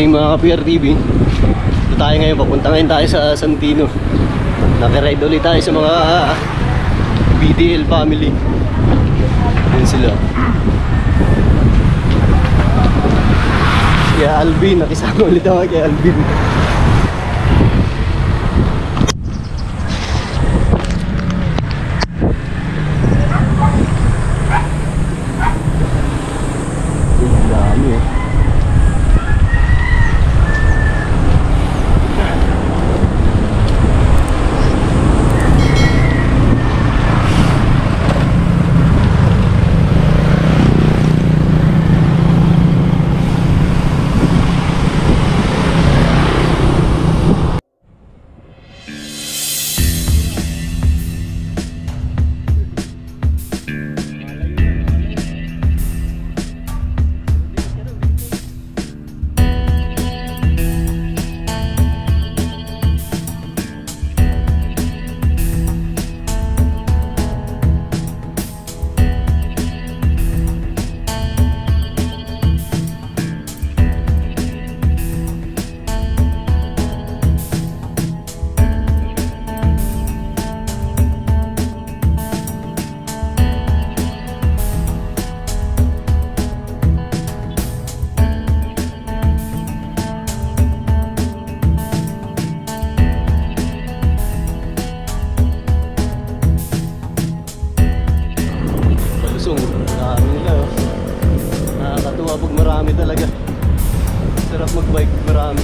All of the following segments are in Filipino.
morning mga ka-PRTV. Ito tayo ngayon, papunta ngayon tayo sa Santino. Nakiride ulit tayo sa mga BDL family. Yan sila. Kaya Alvin, nakisama ulit ako kay Alvin. Nakakatuwa pag marami talaga. Sarap magbike pag marami.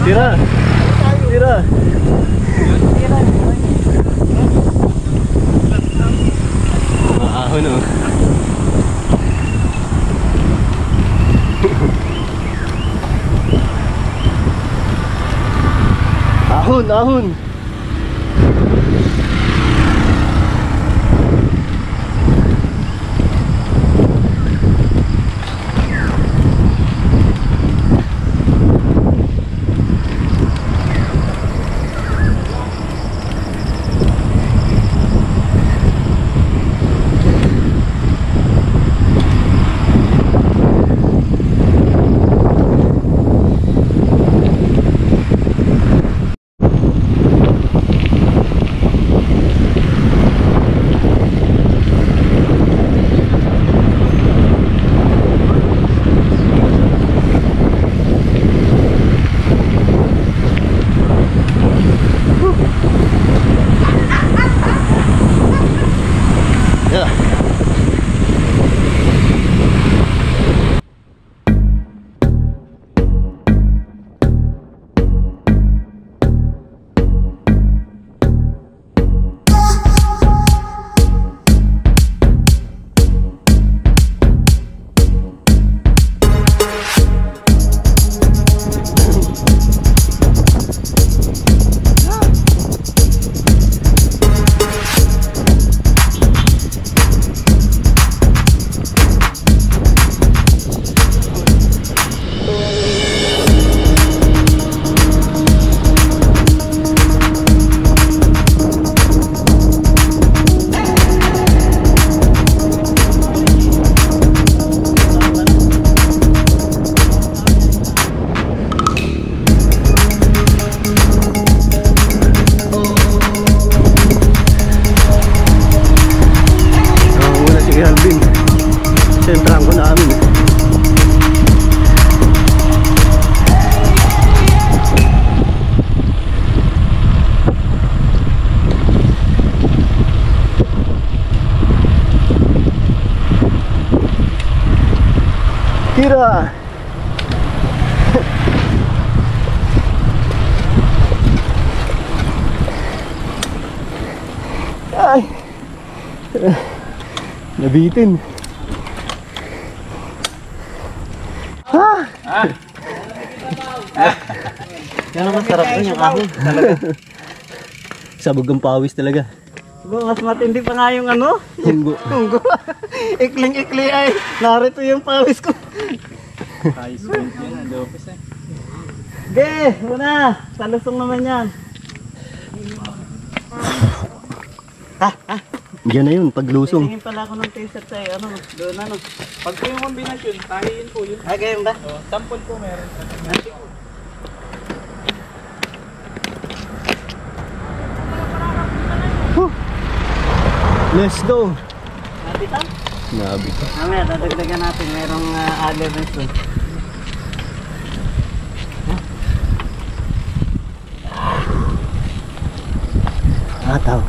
Tira! Tira! Maahon o. Ahon! Ahon! Sentrang ko namin. Tira! Ay! Nabitin. Yan ang masarap nun yung ahon. Talaga. Sabog ang pawis talaga. Mas matindi pa nga yung ano? Hunggo. Hunggo. Ikling-ikli ay. Narito yung pawis ko. Ayos ko yun, Lopez eh. Ge, muna. Salusong naman yan. Diyan na yun, paglusong. Tingin pala ako ng t-shirt sa ano. Doon ano. Pag po yung kombinasyon, tahiin po yun. Ay, ganyan ba? Sampol po meron. Let's go. Nabitan? Nabitan. Mamaya, dadagdagan natin. Merong elements doon. Ataw.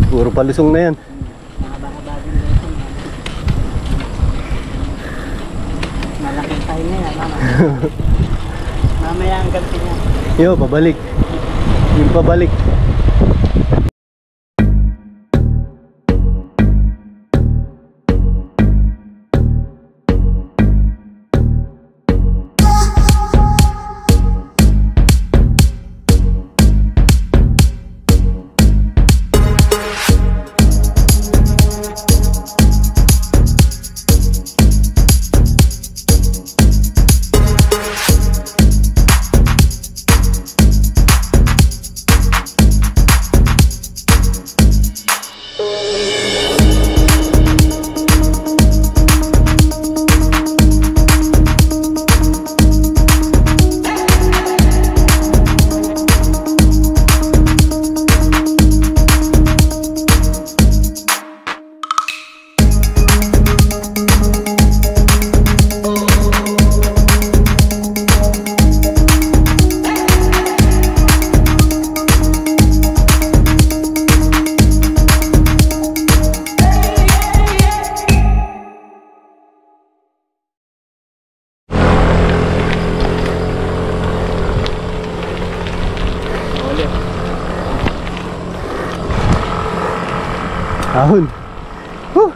Puro palusong na yan. Mahaba-haba din doon. Malaking tayo na yan. Mamaya ang ganti niya. Yo, pabalik. Yung pabalik. Ahon. Huh.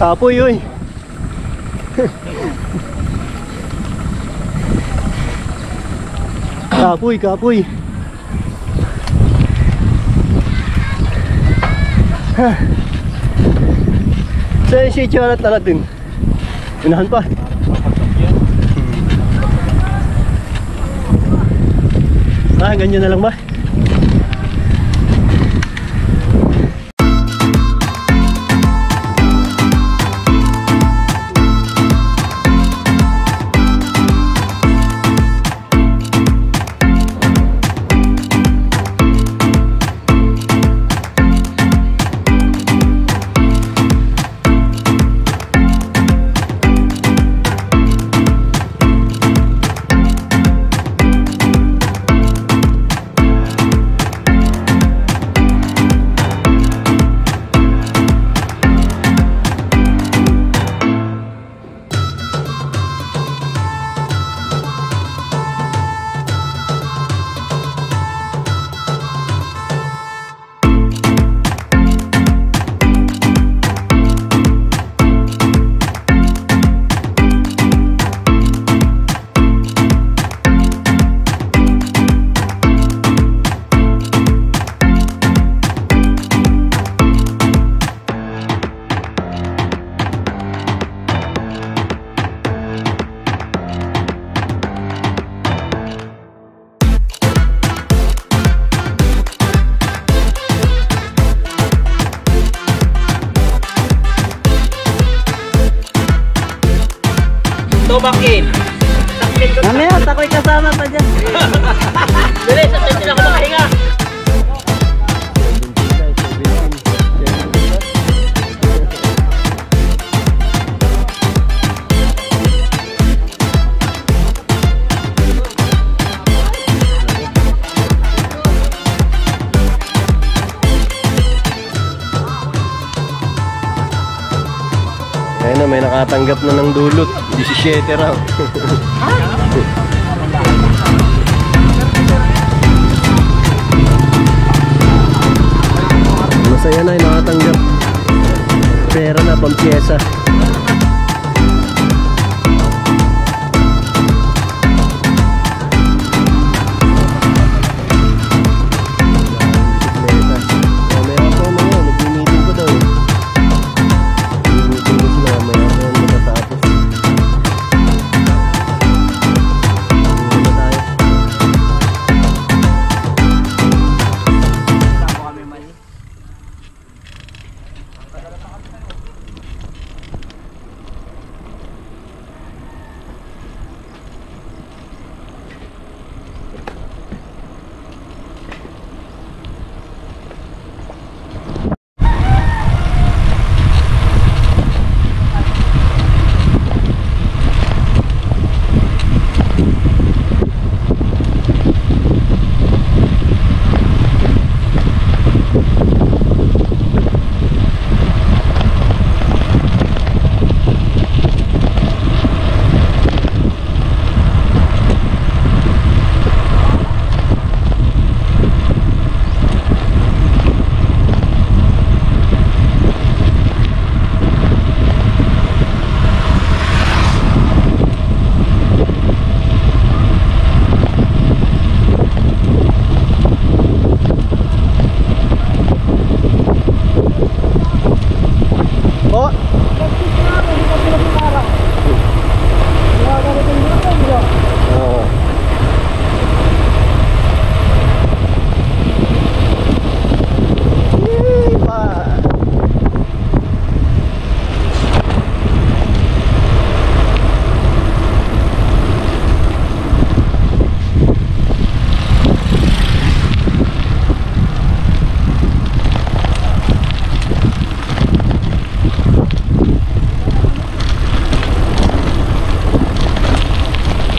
Kapoy yun. Kapoy, kapoy. Saan si Charat natin? Unahan pa. Ganyan na lang ba? back-in. Mamaya, tako'y kasama pa dyan. Dali, sa tent na ako makahinga. Ayun na, may nakatanggap na ng dulot. 17 raw. Masaya na yung nakatanggap. Pera na, pampiyesa.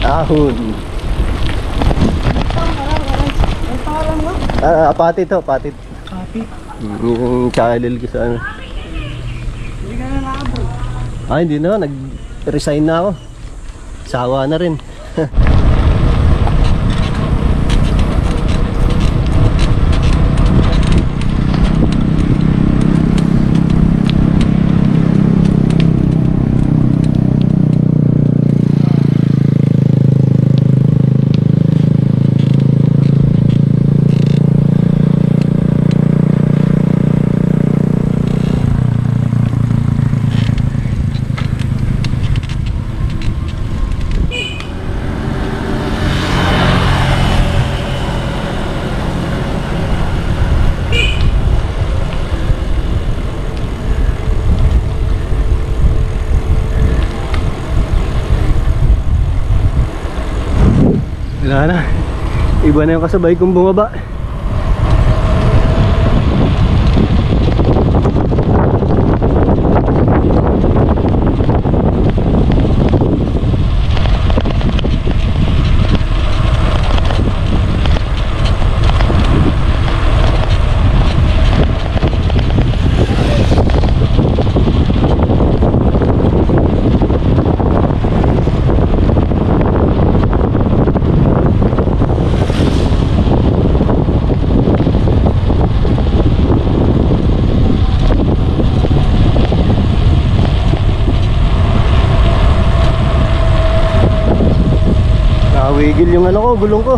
Ahon. Apatit to, apatit. Kapit. Yung channel ko sa ano. Hindi ka na naabot. Hindi na, nag-resign na ako. Sawa na rin. Wala na. Iba na yung kasabay kong bumaba. Nakawigil yung ano ko, gulong ko.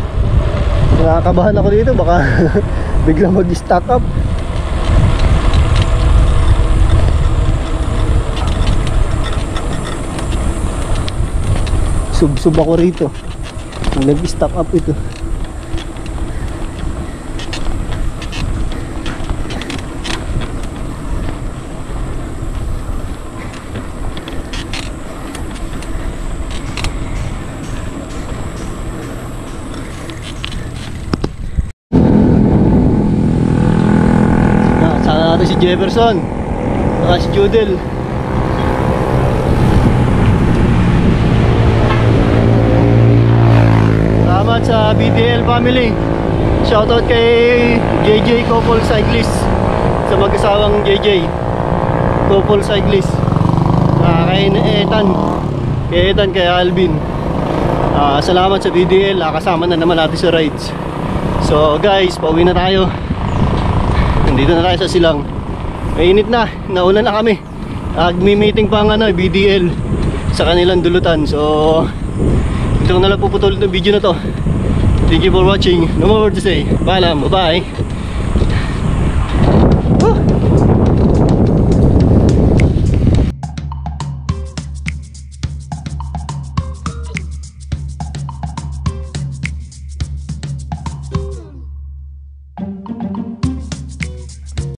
Nakakabahan ako dito, baka biglang mag-stack up. Sub-sub ako rito. Nag-stack up ito. si Jefferson, saka si Judel. Salamat sa BDL family. Shoutout kay JJ Couple Cyclist, sa mag-asawang JJ Couple Cyclist, kay Ethan, kay Alvin. Salamat sa BDL, kasama na naman natin sa rides. So guys, pauwi na tayo. Nandito na tayo sa Silang. Mainit na, nauna na kami. Meeting pa ang BDL sa kanilang dulutan. So ito na lang puputulin ng video na to. Thank you for watching. No more to say. Paalam, bye bye.